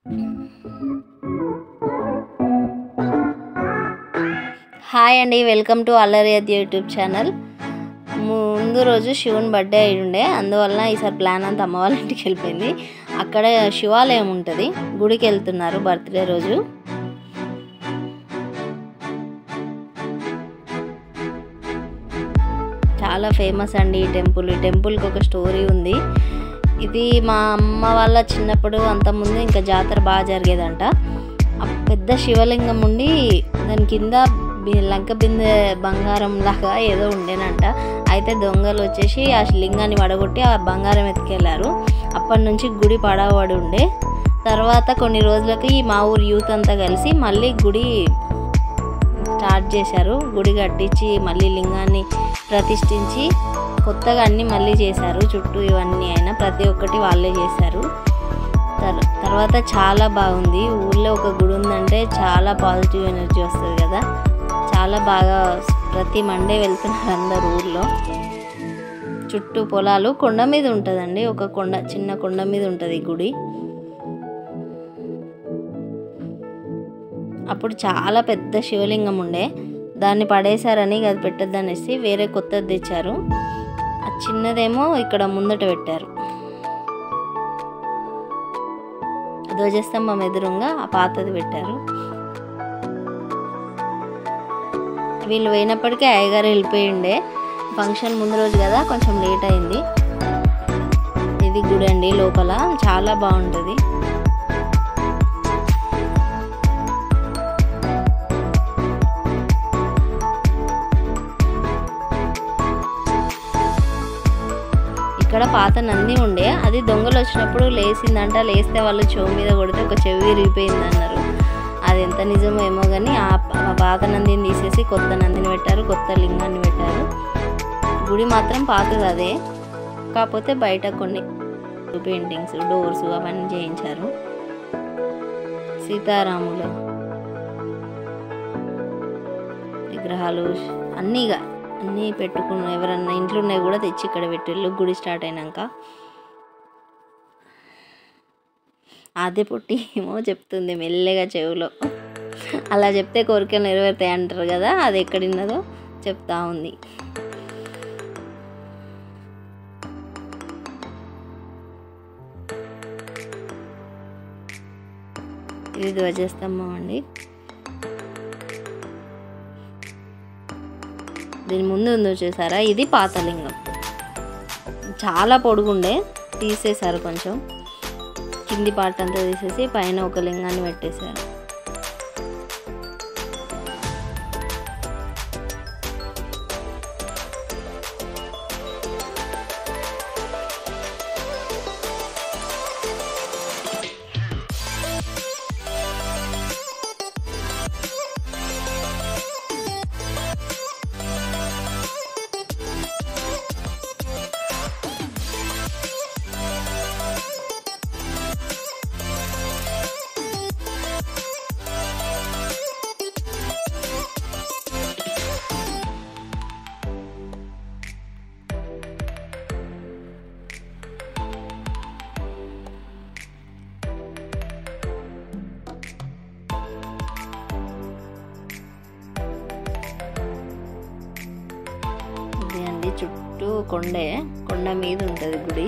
Hi అండి, welcome to అల్లరి YouTube channel. ముందు రోజు శివుని బర్త్డే అయి ఉండే, అందువల్ల ఈసారి ప్లాన్ అంతా అమ్మ వాళ్ళ ఇంటికి వెళ్ళిపోయింది. అక్కడ శివాలయం ఉంటుంది, గుడికి వెళ్తున్నారు బర్త్డే రోజు. చాలా ఫేమస్ అండి ఈ టెంపుల్. ఈ టెంపుల్కి ఒక స్టోరీ ఉంది. ఇది మా అమ్మ వాళ్ళ చిన్నప్పుడు అంతకుముందు ఇంకా జాతర బాగా జరిగేదంట. పెద్ద శివలింగం ఉండి దాని కింద లంక బిందె బంగారం లాగా ఏదో ఉండేనంట. అయితే దొంగలు వచ్చేసి ఆ లింగాన్ని వడగొట్టి ఆ బంగారం ఎత్తుకెళ్ళారు. అప్పటి నుంచి గుడి పడవడి ఉండే. తర్వాత కొన్ని రోజులకి మా ఊరు యూత్ అంతా కలిసి మళ్ళీ గుడి స్టార్ట్ చేశారు. గుడి కట్టించి మళ్ళీ లింగాన్ని ప్రతిష్ఠించి కొత్తగా అన్నీ మళ్ళీ చేశారు. చుట్టూ ఇవన్నీ అయినా ప్రతి ఒక్కటి వాళ్ళే చేశారు. తర్వాత చాలా బాగుంది. ఊళ్ళో ఒక గుడి ఉందంటే చాలా పాజిటివ్ ఎనర్జీ వస్తుంది కదా. చాలా బాగా ప్రతి మండే వెళ్తున్నారు అందరు ఊర్లో. చుట్టూ పొలాలు, కొండ మీద ఉంటుందండి. ఒక కొండ, చిన్న కొండ మీద ఉంటుంది గుడి. అప్పుడు చాలా పెద్ద శివలింగం ఉండే, దాన్ని పడేశారని అది పెట్టద్దనేసి వేరే కొత్తది తెచ్చారు. ఆ చిన్నదేమో ఇక్కడ ముందట పెట్టారు. ధ్వజస్తంభం ఎదురుగా ఆ పాతది పెట్టారు. వీళ్ళు పోయినప్పటికీ అయ్యగారు వెళ్ళిపోయి ఉండే. ఫంక్షన్ ముందు రోజు కదా, కొంచెం లేట్ అయింది. ఇది గుడి అండి, లోపల చాలా బాగుంటుంది. ఇక్కడ పాత నంది ఉండే, అది దొంగలు వచ్చినప్పుడు లేచిందంట. లేస్తే వాళ్ళు చెవు మీద కొడితే ఒక చెవి విరిగిపోయింది అన్నారు. అది ఎంత నిజమో ఏమో కానీ ఆ పాత నందిని తీసేసి కొత్త నందిని పెట్టారు, కొత్త లింగాన్ని పెట్టారు. గుడి మాత్రం పాతది అదే, కాకపోతే బయట కొన్ని పెయింటింగ్స్, డోర్స్ అవన్నీ చేయించారు. సీతారాముల విగ్రహాలు అన్నీ పెట్టుకున్న, ఎవరన్నా ఇంట్లో ఉన్నాయి కూడా తెచ్చి ఇక్కడ పెట్టిళ్ళు గుడి స్టార్ట్ అయినాక. అదే పుట్టి ఏమో చెప్తుంది మెల్లగా చెవులో. అలా చెప్తే కోరికలు నెరవేరుతాయి అంటారు కదా, అది ఎక్కడున్నదో చెప్తా ఉంది. ఇది ధ్వజస్తంభం అండి. దీని ముందు ఉందో చూసారా, ఇది పాతలింగం. చాలా పొడుగుండే, తీసేశారు. కొంచెం కింది పార్ట్ అంతా తీసేసి పైన ఒక లింగాన్ని పెట్టేశారు. అండి చుట్టూ కొండ మీద ఉంటుంది గుడి.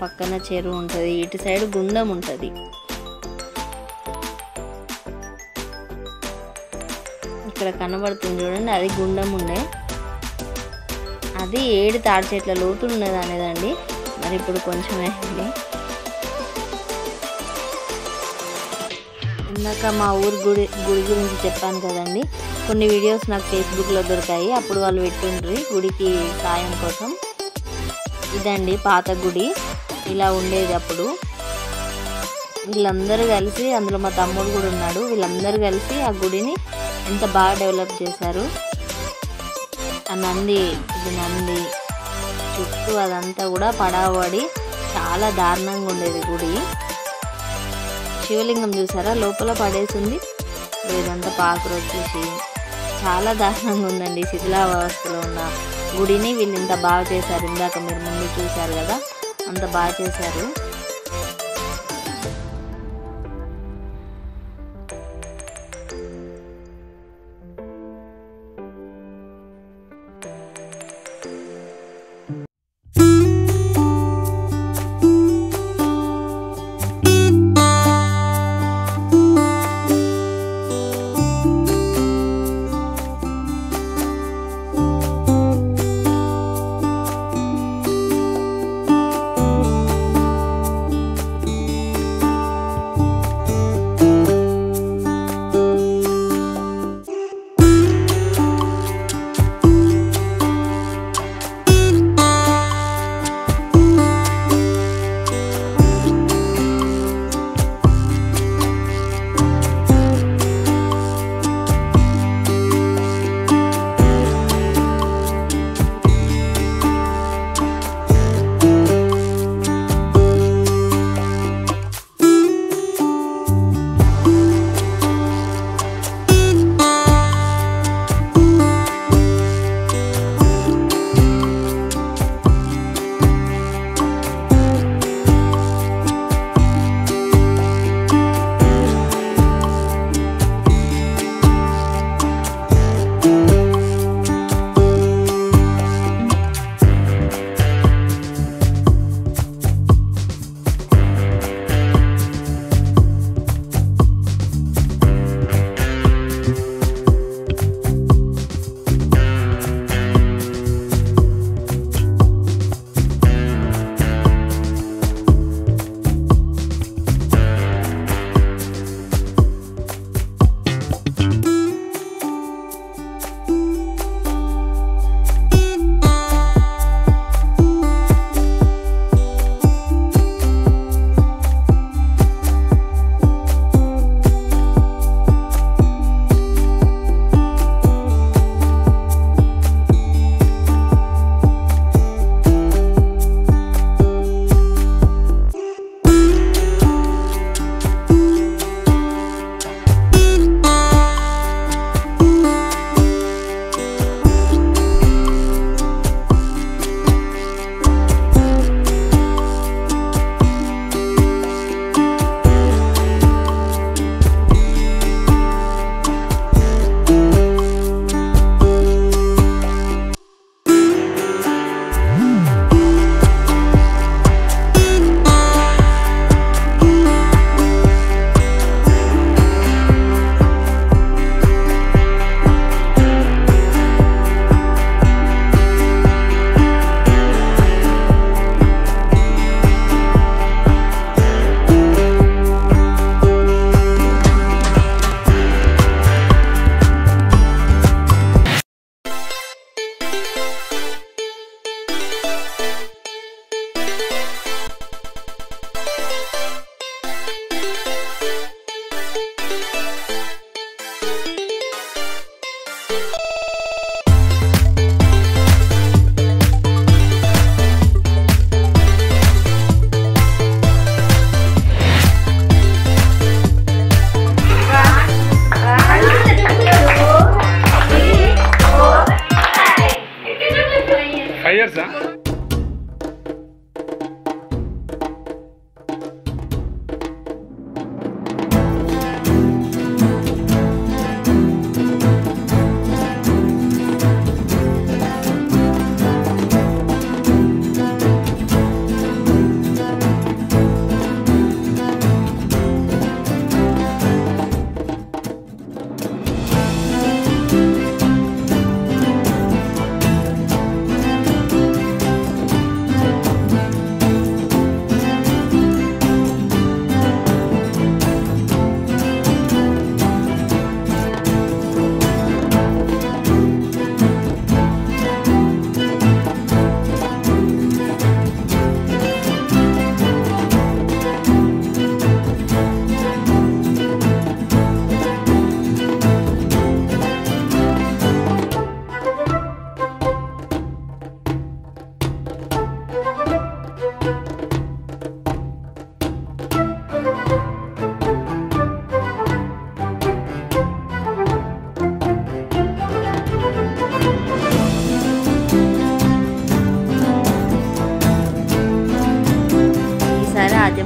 పక్కన చెరువు ఉంటుంది, ఇటు సైడ్ గుండం ఉంటుంది. ఇక్కడ కనబడుతుంది చూడండి, అది గుండం ఉండే. అది 7 తాడి చెట్ల లోతు ఉన్నది అనేదండి. మరి ఇప్పుడు కొంచెం అయింది. ఇందాక మా ఊరు గుడి గురించి చెప్పాను కదండి. కొన్ని వీడియోస్ నాకు ఫేస్బుక్లో దొరికాయి, అప్పుడు వాళ్ళు పెట్టుండ్రి గుడికి సాయం కోసం. ఇదండి పాత గుడి, ఇలా ఉండేది అప్పుడు. వీళ్ళందరూ కలిసి, అందులో మా తమ్ముడు కూడా ఉన్నాడు, వీళ్ళందరూ కలిసి ఆ గుడిని ఎంత బాగా డెవలప్ చేశారు. ఆ నంది, ఇది నంది చుట్టూ అదంతా కూడా పడవడి చాలా దారుణంగా ఉండేది గుడి. శివలింగం చూసారా, లోపల పడేసింది. లేదంతా పాకురు వచ్చేసి చాలా దారుణంగా ఉందండి. శిథిలావస్థలో ఉన్న గుడిని వీళ్ళు ఇంత బాగా చేశారు. ఇందాక మీరు ముందు చూశారు కదా, అంత బాగా చేశారు.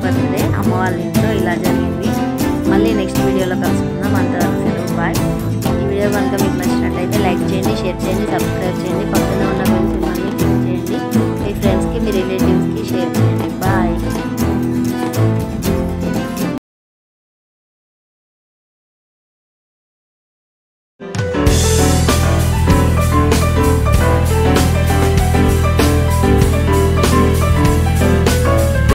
బర్త్డే అమ్మ వాళ్ళ ఇంట్లో ఇలా జరిగింది. మళ్ళీ నెక్స్ట్ వీడియోలో కలుసుకుందాం. అంతవరకు సెలవు, బాయ్. ఈ వీడియో కనుక మీకు నచ్చినట్లయితే లైక్ చేయండి, షేర్ చేయండి, సబ్స్క్రైబ్ చేయండి, పక్కన ఉన్న బెల్ సింబల్ని క్లిక్ చేయండి. మీ ఫ్రెండ్స్కి, మీ రిలేటివ్స్కి షేర్ చేయండి.